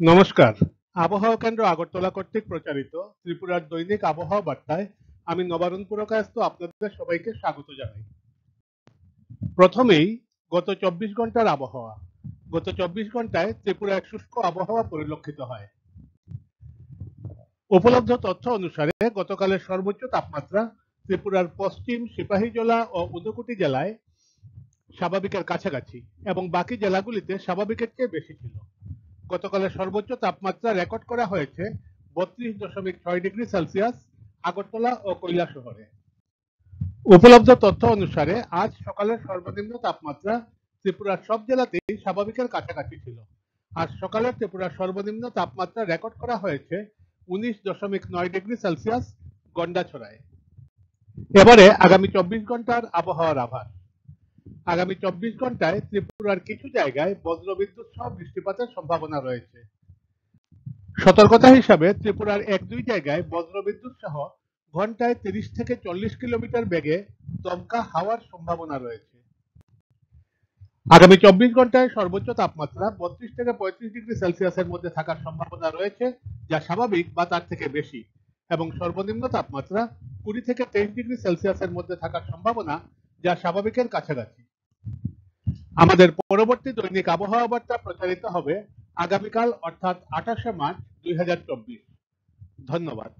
নমস্কার। আবহাওয়া কেন্দ্র আগরতলা কর্তৃক প্রচারিত ত্রিপুরার দৈনিক আবহাওয়া বার্তায় আমি নবারুণ পুরকায়স্থ আপনাদের সবাইকে স্বাগত জানাই। প্রথমেই গত ২৪ ঘন্টার আবহাওয়া। গত ২৪ ঘন্টায় ত্রিপুরায় শুষ্ক আবহাওয়া পরিলক্ষিত হয়। উপলব্ধ তথ্য অনুসারে গতকালের সর্বোচ্চ তাপমাত্রা ত্রিপুরার পশ্চিম সিপাহীজলা ও উনকোটি জেলায় স্বাভাবিকের কাছাকাছি এবং বাকি জেলাগুলিতে স্বাভাবিকের চেয়ে বেশি ছিল। গতকালের সর্বোচ্চ তাপমাত্রা রেকর্ড করা হয়েছে ৩২.৬ ডিগ্রি সেলসিয়াস আগরতলা ও কৈলাসহরে। উপলব্ধ তথ্য অনুসারে আজ সকালের সর্বনিম্ন তাপমাত্রা ত্রিপুরার সব জেলাতেই স্বাভাবিকের কাছাকাছি ছিল। আজ সকালে ত্রিপুরার সর্বনিম্ন তাপমাত্রা রেকর্ড করা হয়েছে ১৯.৯ ডিগ্রি সেলসিয়াস গন্ডাছড়ায়। এবারে আগামী ২৪ ঘন্টার আবহাওয়ার আভাস। আগামী ২৪ ঘন্টায় ত্রিপুরার কিছু জায়গায় বজ্রবিদ্যুৎ সহ বৃষ্টিপাতের সম্ভাবনা রয়েছে। সতর্কতা হিসাবে ত্রিপুরার ১-২ জায়গায় বজ্রবিদ্যুৎ সহ ঘন্টায় ৩০ থেকে ৪০ কিলোমিটার বেগে দমকা হাওয়ার সম্ভাবনা রয়েছে। আগামী ২৪ ঘন্টায় সর্বোচ্চ তাপমাত্রা ৩২ থেকে ৩৫ ডিগ্রি সেলসিয়াসের মধ্যে থাকার সম্ভাবনা রয়েছে, যা স্বাভাবিক বা তার থেকে বেশি, এবং সর্বনিম্ন তাপমাত্রা ২০ থেকে ২৩ ডিগ্রি সেলসিয়াসের মধ্যে থাকার সম্ভাবনা, যা স্বাভাবিকের কাছাকাছি। আমাদের পরবর্তী দৈনিক আবহাওয়া বার্তা প্রচারিত হবে আগামীকাল অর্থাৎ ২৮শে মার্চ ২০২৪। ধন্যবাদ।